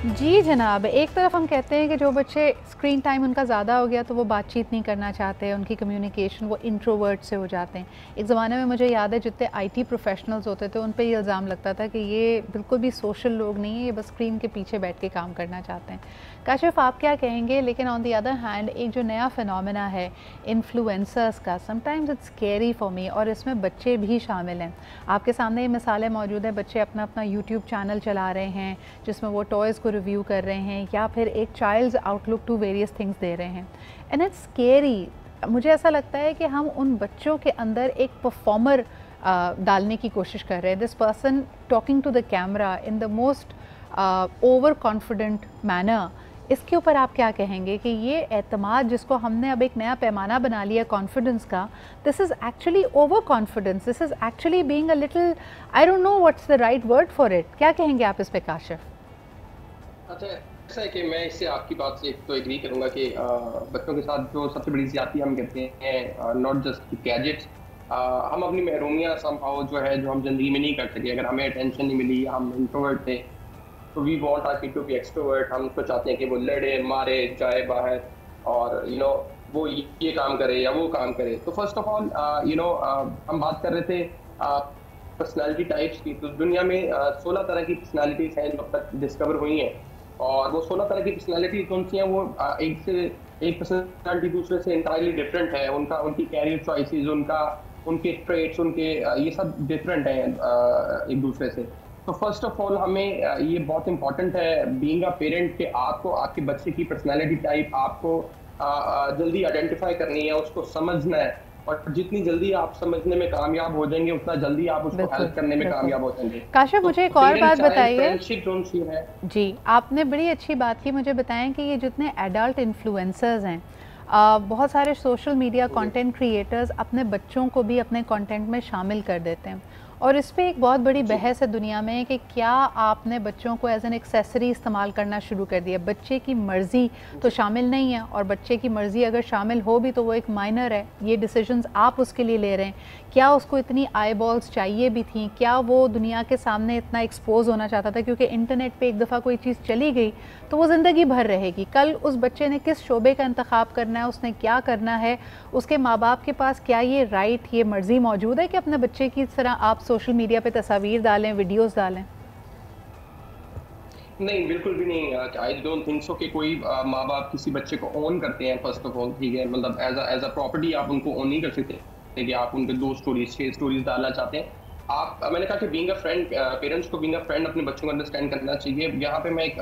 जी जनाब, एक तरफ हम कहते हैं कि जो बच्चे स्क्रीन टाइम उनका ज़्यादा हो गया तो वो बातचीत नहीं करना चाहते, उनकी कम्युनिकेशन वो इंट्रोवर्ट से हो जाते हैं। एक ज़माने में मुझे याद है जितने आईटी प्रोफेशनल्स होते थे उन पे ये इल्ज़ाम लगता था कि ये बिल्कुल भी सोशल लोग नहीं है, ये बस स्क्रीन के पीछे बैठ के काम करना चाहते हैं। काशिफ, आप क्या कहेंगे? लेकिन ऑन द अदर हैंड एक जो नया फिनोमेना है इन्फ्लुएंसर्स का, sometimes it's scary for me, और इसमें बच्चे भी शामिल हैं। आपके सामने ये मिसालें मौजूद हैं, बच्चे अपना अपना यूट्यूब चैनल चला रहे हैं जिसमें वो टॉयज़ को रिव्यू कर रहे हैं या फिर एक child's outlook to various things दे रहे हैं, एंड इट्स स्केरी। मुझे ऐसा लगता है कि हम उन बच्चों के अंदर एक परफॉर्मर डालने की कोशिश कर रहे हैं, this person talking to the camera in the most over confident manner. इसके ऊपर आप क्या कहेंगे कि ये एतमाद जिसको हमने अब एक नया पैमाना बना लिया कॉन्फिडेंस का, this is actually over confidence, this is actually being a little, I don't know what's the right word for it. क्या कहेंगे आप इस पे काशिफ? अच्छा, ऐसा है कि मैं इससे आपकी बात से एक तो एग्री करूंगा कि बच्चों के साथ जो सबसे बड़ी ज्यादती हम कहते हैं, नॉट जस्ट गैजेट्स, हम अपनी महरूमियाँ समहाउ जो है जो हम जिंदगी में नहीं कर सके। अगर हमें अटेंशन नहीं मिली, हम इंट्रोवर्ट थे, तो we want our kid to be extrovert. हम तो चाहते हैं कि वो लड़े मारे जाए बाहर और वो ये काम करे या वो काम करे। तो फर्स्ट ऑफ ऑल हम बात कर रहे थे पर्सनालिटी टाइप्स की। तो दुनिया में 16 तरह की पर्सनालिटीज हैं जो अब तक डिस्कवर हुई हैं, और वो 16 तरह की पर्सनालिटी कौन सी हैं? वो एक पर्सनालिटी दूसरे से इंटायरली डिफरेंट है। उनकी कैरियर चॉइसेस, उनके ट्रेट्स, ये सब डिफरेंट हैं एक दूसरे से। तो फर्स्ट ऑफ ऑल हमें ये बहुत इंपॉर्टेंट है बीइंग अ पेरेंट कि आपको आपके बच्चे की पर्सनालिटी टाइप आपको जल्दी आइडेंटिफाई करनी है, उसको समझना है, और जितनी जल्दी आप समझने में कामयाब हो जाएंगे उतना जल्दी आप उसको बिल्कुल हेल्प करने में बिल्कुल। कामयाब हो जाएंगे। काशिफ, तो मुझे एक और पेरेंट बात चाइल्ड बताइए। फ्रेंडशिप जो सी है। जी, आपने बड़ी अच्छी बात की। मुझे बताएं कि ये जितने एडल्ट इन्फ्लुएंसर्स हैं, बहुत सारे सोशल मीडिया कंटेंट क्रिएटर्स अपने बच्चों को भी अपने कंटेंट में शामिल कर देते हैं, और इस पे एक बहुत बड़ी जी बहस है दुनिया में कि क्या आपने बच्चों को एज एन एक्सेसरी इस्तेमाल करना शुरू कर दिया। बच्चे की मर्ज़ी तो जी शामिल नहीं है, और बच्चे की मर्ज़ी अगर शामिल हो भी तो वो एक माइनर है, ये डिसीजंस आप उसके लिए ले रहे हैं। क्या उसको इतनी आई बॉल्स चाहिए भी थी? क्या वो दुनिया के सामने इतना एक्सपोज होना चाहता था? क्योंकि इंटरनेट पे एक दफ़ा कोई चीज़ चली गई तो वो ज़िंदगी भर रहेगी। कल उस बच्चे ने किस शोबे का इंतखाब करना है, उसने क्या करना है, उसके माँ बाप के पास क्या ये राइट, ये मर्ज़ी मौजूद है कि अपने बच्चे की तरह आप सोशल मीडिया पे तस्वीर डालें, वीडियोस डालें? नहीं, बिल्कुल भी नहीं। आई डोंट थिंक सो कि कोई माँ बाप किसी बच्चे को ओन करते हैं। फर्स्ट ऑफ ऑल, ठीक है, मतलब एज अ प्रॉपर्टी आप उनको ओन नहीं कर सकते कि आप उनके 2 स्टोरीज 6 स्टोरीज डालना चाहते हैं। मैंने कहा कि बीइंग अ फ्रेंड, पेरेंट्स को बीइंग अ फ्रेंड अपने बच्चों को अंडरस्टैंड करना चाहिए। यहाँ पे मैं एक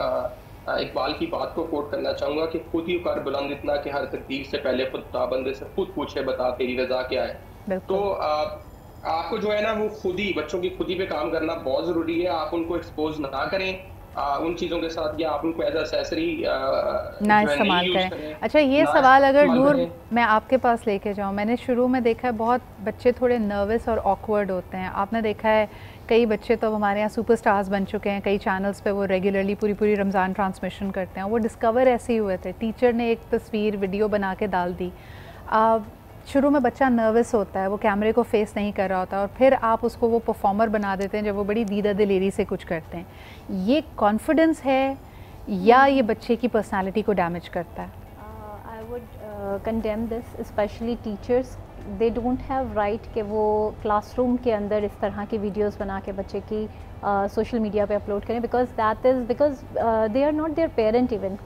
इकबाल की बात को कोट करना चाहूंगा कि खुद ही कर बुलंद इतना कि हर तकदीर से पहले खुद बंदे से खुद पूछे, बता तेरी रजा क्या है। तो बिल्कुल। आपको जो है ना वो खुद ही बच्चों की खुद ही पे काम करना बहुत जरूरी है। आप उनको एक्सपोज ना करें उन चीजों के साथ, या आप उनको एज एसेसरी ना जो है नहीं इस्तेमाल यूज करें। करें, अच्छा, ये ना सवाल अगर इस्तेमाल नूर करें। मैं आपके पास लेके जाऊँ, मैंने शुरू में देखा है बहुत बच्चे थोड़े नर्वस और ऑकवर्ड होते हैं। आपने देखा है कई बच्चे तो हमारे यहाँ सुपरस्टार्स बन चुके हैं, कई चैनल्स पे वो रेगुलरली पूरी पूरी रमज़ान ट्रांसमिशन करते हैं। वो डिस्कवर ऐसे ही हुए थे, टीचर ने एक तस्वीर वीडियो बना के डाल दी। शुरू में बच्चा नर्वस होता है, वो कैमरे को फेस नहीं कर रहा होता, और फिर आप उसको वो परफॉर्मर बना देते हैं जब वो बड़ी दीदा दिलेरी से कुछ करते हैं। ये कॉन्फिडेंस है या ये बच्चे की पर्सनालिटी को डैमेज करता है? I would condemn this, especially teachers. They don't have right कि वो क्लासरूम के अंदर इस तरह की वीडियोस बना के बच्चे की सोशल मीडिया पे अपलोड करें, because they are not their parent even.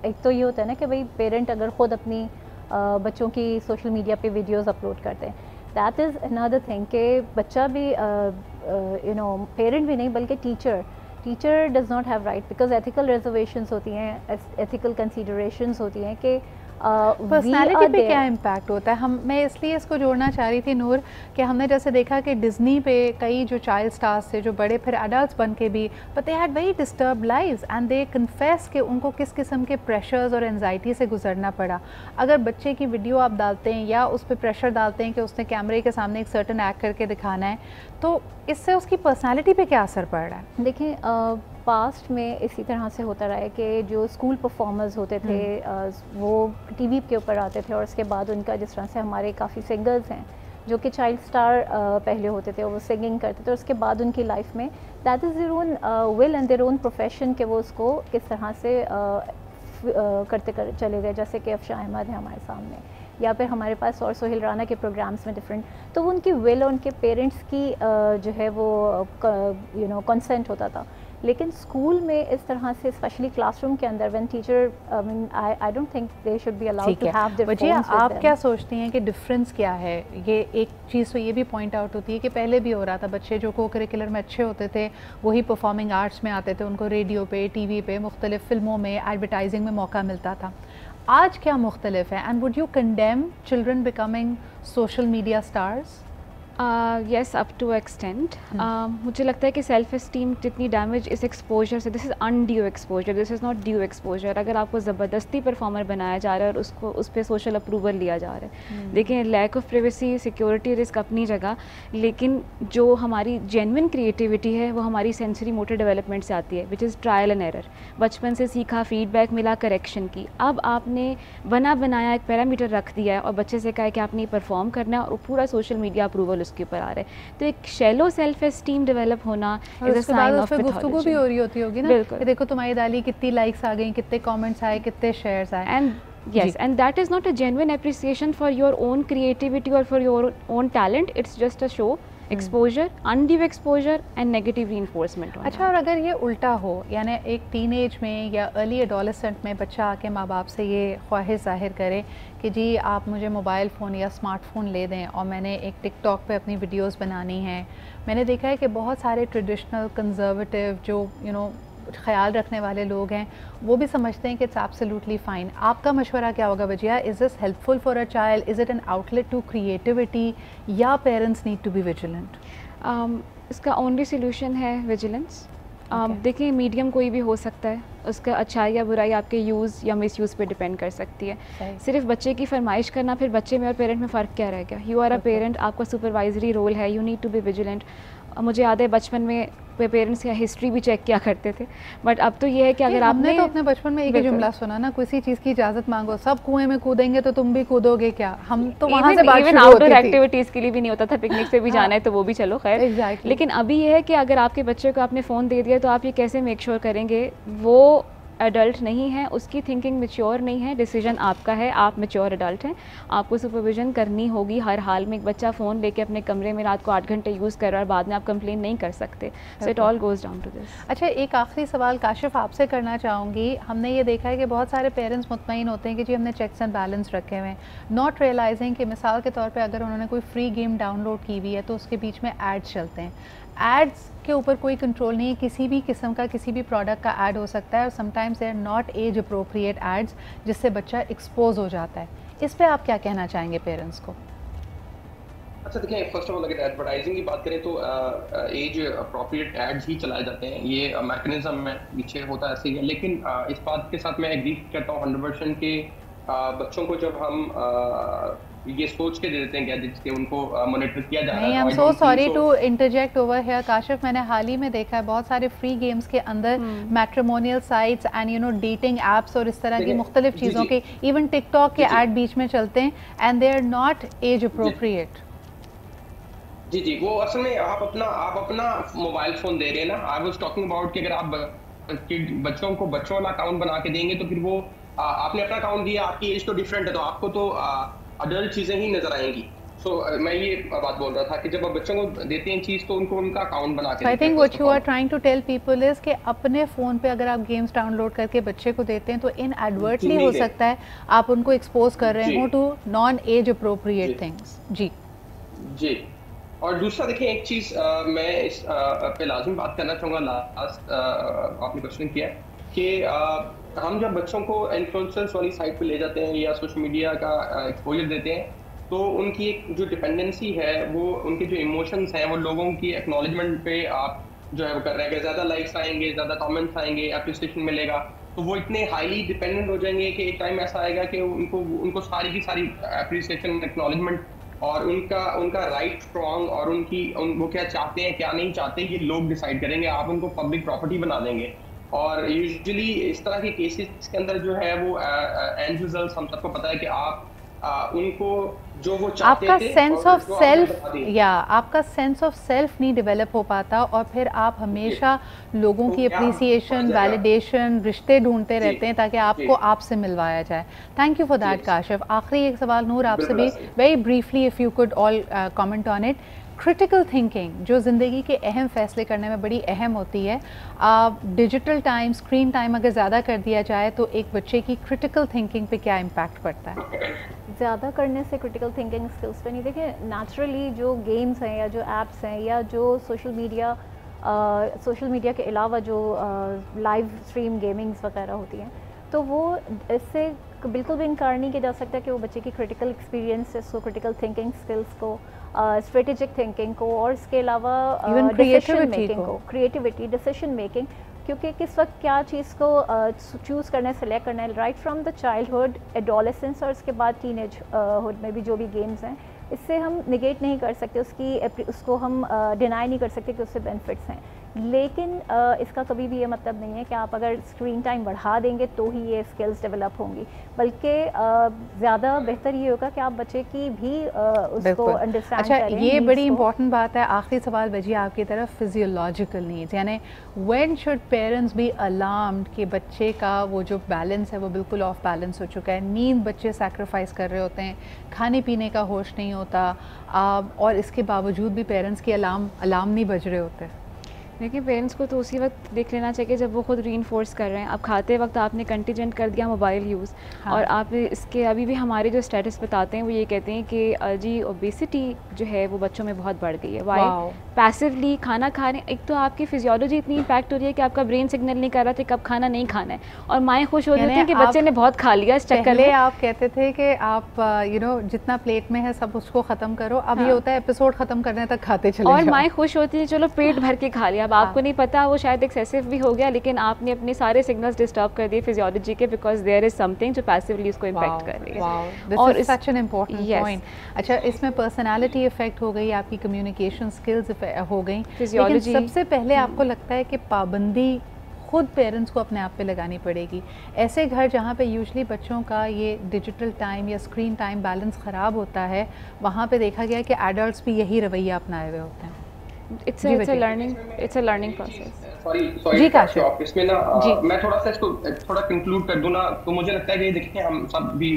एक तो ये होता है ना कि भाई पेरेंट अगर ख़ुद अपनी बच्चों की सोशल मीडिया पे वीडियोस अपलोड करते हैं, दैट इज़ अनदर थिंग कि बच्चा भी पेरेंट भी नहीं बल्कि teacher does not have right, because ethical reservations होती हैं, एथिकल कंसीडरेशंस होती हैं कि पर्सनालिटी पे क्या इम्पैक्ट होता है? मैं इसलिए इसको जोड़ना चाह रही थी नूर कि हमने जैसे देखा कि डिज़नी पे कई जो चाइल्ड स्टार्स थे जो बड़े फिर एडल्ट्स बन के भी, but they had very disturb lives and they confess कि उनको किस किस्म के प्रेशर्स और एनजाइटी से गुजरना पड़ा। अगर बच्चे की वीडियो आप डालते हैं या उस पर प्रेशर डालते हैं कि उसने कैमरे के सामने एक सर्टन एक्ट करके दिखाना है, तो इससे उसकी पर्सनालिटी पे क्या असर पड़ रहा है? देखें, पास्ट में इसी तरह से होता रहा है कि जो स्कूल परफॉर्मर्स होते थे वो टीवी के ऊपर आते थे, और उसके बाद उनका जिस तरह से हमारे काफ़ी सिंगर्स हैं जो कि चाइल्ड स्टार पहले होते थे, वो सिंगिंग करते थे, उसके बाद उनकी लाइफ में that is their own will and their own profession कि वो उसको किस तरह से करते चले गए, जैसे कि अफशा अहमद है हमारे सामने, या फिर हमारे पास और सोहेल राना के प्रोग्राम्स में डिफरेंट, तो वो उनकी विल और उनके पेरेंट्स की जो है वो कंसेंट होता था। लेकिन स्कूल में इस तरह से स्पेशली क्लासरूम के अंदर when teacher I don't think they should be allowed to have their phones with them. आप क्या सोचती हैं कि डिफरेंस क्या है? ये एक चीज़ तो ये भी पॉइंट आउट होती है कि पहले भी हो रहा था, बच्चे जो को करिकुलर में अच्छे होते थे वही परफॉर्मिंग आर्ट्स में आते थे, उनको रेडियो पे, टीवी पे, मुख्तलिफ फिल्मों में, एडवर्टाइजिंग में मौका मिलता था। आज क्या मुख्तलिफ है? And would you condemn children becoming social media stars? Yes, up to extent. मुझे लगता है कि सेल्फ इस्टीम जितनी डैमेज इस एक्सपोजर से, this is undue exposure, this is not due exposure. अगर आपको ज़बरदस्ती परफॉर्मर बनाया जा रहा है और उसको उस पर सोशल अप्रूवल लिया जा रहा है, देखिए lack of privacy, security risk अपनी जगह, लेकिन जो हमारी जेन्युइन क्रिएटिविटी है वो हमारी सेंसरी मोटर डेवलपमेंट से आती है, which is trial and error. बचपन से सीखा, फीडबैक मिला, करेक्शन की। अब आपने बना बनाया एक पैरामीटर रख दिया है और बच्चे से कहा है कि आपने परफॉर्म करना है और पूरा सोशल मीडिया अप्रूवल उसके ऊपर आ रहा है, तो एक शैलो सेल्फ एस्टीम डेवलप होना is a sign of pathology. गुफ्तगू भी हो रही होती होगी ना कि देखो तुम्हारी दाली कितनी लाइक्स आ गई, कितने कमेंट्स आए, कितने शेयर्स आए, and yes, and that is not a genuine appreciation for your own creativity or for your own talent, it's just a show, exposure, undue exposure and negative reinforcement। अच्छा, और अगर ये उल्टा हो, यानी एक टीनेज में या अर्ली एडोलेसेंट में बच्चा आके माँ बाप से ये ख्वाहिश जाहिर करे कि जी आप मुझे मोबाइल फ़ोन या स्मार्टफोन ले दें और मैंने एक टिकटॉक पे अपनी वीडियोस बनानी है। मैंने देखा है कि बहुत सारे ट्रेडिशनल कंजर्वेटिव जो ख्याल रखने वाले लोग हैं वो भी समझते हैं कि इट्स एब्सोल्युटली फ़ाइन। आपका मशवरा क्या होगा बजिया? Is this helpful for a child? Is it an outlet to creativity, या parents need to be vigilant? इसका ओनली सोल्यूशन है विजिलेंस। देखिए मीडियम कोई भी हो सकता है, उसका अच्छाई या बुराई आपके यूज़ या मिस यूज़ पे डिपेंड कर सकती है। सिर्फ बच्चे की फरमाइश करना, फिर बच्चे में और पेरेंट में फ़र्क क्या रह गया? यू आर अ पेरेंट, आपका सुपरवाइजरी रोल है, you need to be vigilant. मुझे याद है बचपन में पेरेंट्स की हिस्ट्री भी चेक किया करते थे, बट अब तो ये है कि अगर आपने तो अपने बचपन में एक ही जुमला सुना ना, किसी चीज़ की इजाज़त मांगो, सब कुएं में कूदेंगे तो तुम भी कूदोगे क्या? हम तो वहाँ से बात शुरू होती थी। एक्टिविटीज़ के लिए भी नहीं होता था, पिकनिक पे भी जाना है तो वो भी चलो खैर। लेकिन अभी ये है कि अगर आपके बच्चे को आपने फ़ोन दे दिया तो आप ये कैसे मेक श्योर करेंगे वो एडल्ट नहीं है, उसकी थिंकिंग मैच्योर नहीं है, डिसीजन आपका है, आप मैच्योर एडल्ट हैं, आपको सुपरविजन करनी होगी हर हाल में। एक बच्चा फ़ोन लेके अपने कमरे में रात को 8 घंटे यूज़ कर रहा है और बाद में आप कंप्लेन नहीं कर सकते। So it all goes down to this. अच्छा, एक आखिरी सवाल काशिफ आपसे करना चाहूँगी। हमने ये देखा है कि बहुत सारे पेरेंट्स मुतमईन होते हैं कि जी हमने चेक्स एंड बैलेंस रखे हुए हैं, नॉट रियलाइजिंग कि मिसाल के तौर पर अगर उन्होंने कोई फ्री गेम डाउनलोड की हुई है तो उसके बीच में एड्स चलते हैं। एड्स के ऊपर कोई कंट्रोल नहीं है, किसी भी किस्म का किसी भी प्रोडक्ट का ऐड हो सकता है और sometimes they are not age appropriate ads, जिससे बच्चा एक्सपोज हो जाता है। इस पे आप क्या कहना चाहेंगे पेरेंट्स को? अच्छा देखिए, फर्स्ट ऑफ ऑल अगर एडवर्टाइजिंग की बात करें तो एज अप्रोप्रिएट एड्स ही चलाए जाते हैं, ये मैकेनिज्म में पीछे होता ऐसे ही है। लेकिन इस बात के साथ मैं एग्री करता हूँ 100% के बच्चों को जब हम ये सोच के दे देते हैं गैजेट्स के उनको मॉनिटर किया जा रहा है। I am so sorry to interject over here Kashif, मैंने हाल ही में देखा है बहुत सारे फ्री गेम्स के अंदर matrimonial sites and dating apps और इस तरह की मुख्तलिफ चीज़ों के, इवन टिकटॉक के ऐड बीच में चलते हैं and they are not age appropriate. जी, वो असल में आप अपना मोबाइल फोन दे रहे हैं ना। आई वाज टॉकिंग अबाउट कि अगर आप बच्चों को बच्चों वाला अकाउंट बना के देंगे तो फिर वो आपने अपना अकाउंट दिया, आपकी एज तो डिफरेंट है तो आपको तो अडल्ट चीजें ही नजर आएंगी। मैं ये बात बोल रहा था कि जब आप बच्चों को देते हैं चीज तो उनको उनका अकाउंट बना के। I think what you are trying to tell people is कि अपने फोन पे अगर आप गेम्स डाउनलोड करके बच्चे को देते हैं तो इनएडवर्टली हो सकता है आप उनको एक्सपोज कर रहे हो to non age appropriate things. जी। और दूसरा देखिए एक चीज मैं इस पे लाजमी बात करना चाहूँगा, लास्ट आपने क्वेश्चन किया कि हम जब बच्चों को इन्फ्लुएंसर्स वाली साइट पे ले जाते हैं या सोशल मीडिया का एक्सपोजर देते हैं तो उनकी एक जो डिपेंडेंसी है, वो उनके जो इमोशंस हैं वो लोगों की एक्नॉलेजमेंट पे आप जो है वो कर रहे हैं कि ज़्यादा लाइक्स आएंगे, ज़्यादा कमेंट्स आएंगे, अप्रिसिएशन मिलेगा, तो वो इतने हाईली डिपेंडेंट हो जाएंगे कि एक टाइम ऐसा आएगा कि उनको सारी की सारी अप्रिसिएशन, एक्नॉलेजमेंट और उनका राइट स्ट्रॉन्ग और वो क्या चाहते हैं क्या नहीं चाहते ये लोग डिसाइड करेंगे। आप उनको पब्लिक प्रॉपर्टी बना देंगे और यूजुअली इस तरह के केसेस के अंदर जो है वो एंड रिजल्ट हम सबको पता है कि आप उनको जो वो चाहते आपका थे सेंस और ऑफ जो आपने सेल्फ बता दिया। या आपका सेंस ऑफ सेल्फ नहीं डेवलप हो पाता और फिर आप हमेशा लोगों तो की क्या अप्रिसिएशन, बढ़ जाएगा? वैलिडेशन, रिश्ते ढूंढते जी, रहते हैं ताकि जी, आपको आपसे मिलवाया जाए। Thank you for that ji, Kashif. आखिरी एक सवाल नूर आपसे बिल्कुल भी, ऐसा ही। Very briefly if you could all comment on it. Critical thinking जो ज़िंदगी के अहम फ़ैसले करने में बड़ी अहम होती है, डिजिटल टाइम, स्क्रीन टाइम अगर ज़्यादा कर दिया जाए तो एक बच्चे की क्रिटिकल थिंकिंग पे क्या इम्पैक्ट पड़ता है? ज़्यादा करने से क्रिटिकल थिंकिंग स्किल्स पे नहीं। देखिए, नेचुरली जो गेम्स हैं या जो एप्स हैं या जो सोशल मीडिया के अलावा जो लाइव स्ट्रीम गेमिंग्स वगैरह होती हैं, तो वो इससे बिल्कुल भी इनकार नहीं किया जा सकता कि वो बच्चे की क्रिटिकल एक्सपीरियंसेस को, क्रिटिकल थिंकिंग स्किल्स को, स्ट्रेटेजिक थिंकिंग को और इसके अलावा डिसीजन मेकिंग को, क्रिएटिविटी, डिसीजन मेकिंग, क्योंकि किस वक्त क्या चीज़ को चूज़ करना है, सेलेक्ट करना है, right from the childhood, adolescence और उसके बाद टीनेज हुड में भी जो भी गेम्स हैं, इससे हम निगेट नहीं कर सकते, उसको हम डिनाई नहीं कर सकते कि उससे बेनिफिट्स हैं। लेकिन इसका कभी भी ये मतलब नहीं है कि आप अगर स्क्रीन टाइम बढ़ा देंगे तो ही ये स्किल्स डेवलप होंगी, बल्कि ज़्यादा बेहतर ये होगा कि आप बच्चे की भी उसको अंडरस्टैंड अच्छा, करें। ये बड़ी इंपॉर्टेंट बात है। आखिरी सवाल बजी आपकी तरफ, फिजियोलॉजिकल नीड्स, यानी when should parents be alarmed कि बच्चे का वो जो बैलेंस है वो बिल्कुल ऑफ बैलेंस हो चुका है, नींद बच्चे सैक्रिफाइस कर रहे होते हैं, खाने पीने का होश नहीं होता, और इसके बावजूद भी पेरेंट्स की अलार्म नहीं बज रहे होते? देखिए, पेरेंट्स को तो उसी वक्त देख लेना चाहिए जब वो खुद रीइंफोर्स कर रहे हैं। अब खाते वक्त आपने कंटीजेंट कर दिया मोबाइल यूज़, हाँ। और आप इसके अभी भी हमारे जो स्टेटस बताते हैं वो ये कहते हैं कि जी ओबेसिटी जो है वो बच्चों में बहुत बढ़ गई है। वाई? पैसिवली खाना खा रहे हैं, एक तो आपकी फिजियोलॉजी इतनी इम्पैक्ट हो रही है कि आपका ब्रेन सिग्नल नहीं कर रहा था कब खाना नहीं खाना है, और माएँ खुश हो रही हैं कि बच्चे ने बहुत खा लिया। इस चक्कर में आप कहते थे कि आप जितना प्लेट में है सब उसको ख़त्म करो, अब ये होता है एपिसोड ख़त्म करने तक खाते चले और माएँ खुश होती है चलो पेट भर के खा लिया। अब आपको नहीं पता वो शायद एक्सेसिव भी हो गया, लेकिन आपने अपने सारे सिग्नल्स डिस्टर्ब कर दिए फिजियोलॉजी के, बिकॉज देयर इज समथिंग जो पैसिवली उसको इम्पैक्ट कर रही है। और सच एन इम्पोर्टेंट पॉइंट। अच्छा, इसमें पर्सनालिटी इफेक्ट हो गई, आपकी कम्युनिकेशन स्किल्स हो गई, लेकिन सबसे पहले आपको लगता है कि पाबंदी खुद पेरेंट्स को अपने आप पे लगानी पड़ेगी। ऐसे घर जहाँ पे यूजुअली बच्चों का ये डिजिटल टाइम या स्क्रीन टाइम बैलेंस ख़राब होता है, वहाँ पे देखा गया कि एडल्ट्स भी यही रवैया अपनाए हुए होते हैं। It's a learning process. जी काशिफ, इसमें ना मैं थोड़ा सा इसको थोड़ा कंक्लूड कर दूं ना, तो मुझे लगता है कि देखिए हम सब भी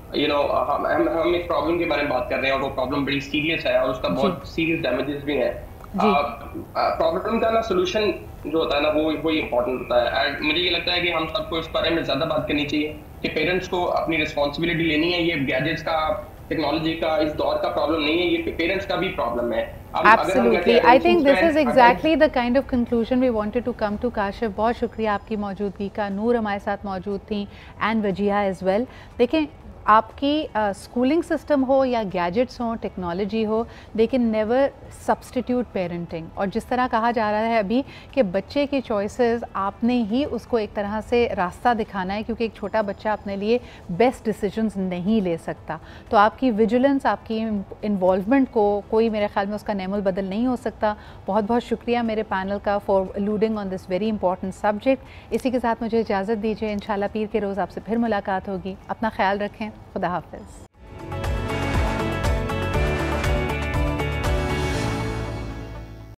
हम एक प्रॉब्लम के बारे में बात कर रहे हैं और वो प्रॉब्लम बड़ी सीरियस है और उसका बहुत सीरियस डैमेजेस भी हैं। प्रॉब्लम का ना सोल्यूशन जो होता है ना वो इम्पोर्टेंट होता है। मुझे ये लगता है कि हम सबको इस बारे में ज़्यादा बात करनी चाहिए कि पेरेंट्स को अपनी रिस्पॉन्सिबिलिटी लेनी है। ये गैजेट्स का, टेक्नोलॉजी का, इस दौर का प्रॉब्लम नहीं है, ये पेरेंट्स का भी प्रॉब्लम है। Absolutely. I think this is exactly the kind of conclusion we wanted to come to. Kashif, बहुत शुक्रिया आपकी मौजूदगी का। नूर हमारे साथ मौजूद थी एंड वजिया एज वेल। देखें, आपकी स्कूलिंग सिस्टम हो या गैजेट्स हो, टेक्नोलॉजी हो, they can never substitute parenting. और जिस तरह कहा जा रहा है अभी कि बच्चे की चॉइसेस आपने ही उसको एक तरह से रास्ता दिखाना है, क्योंकि एक छोटा बच्चा अपने लिए बेस्ट डिसीजंस नहीं ले सकता। तो आपकी विजिलेंस, आपकी इन्वॉल्वमेंट को कोई मेरे ख्याल में उसका नेमुल बदल नहीं हो सकता। बहुत बहुत शुक्रिया मेरे पैनल का for alluding on this very important subject. इसी के साथ मुझे इजाज़त दीजिए। इंशाल्लाह पीर के रोज़ आपसे फिर मुलाकात होगी। अपना ख्याल रखें। खुदा हाफ़िज़।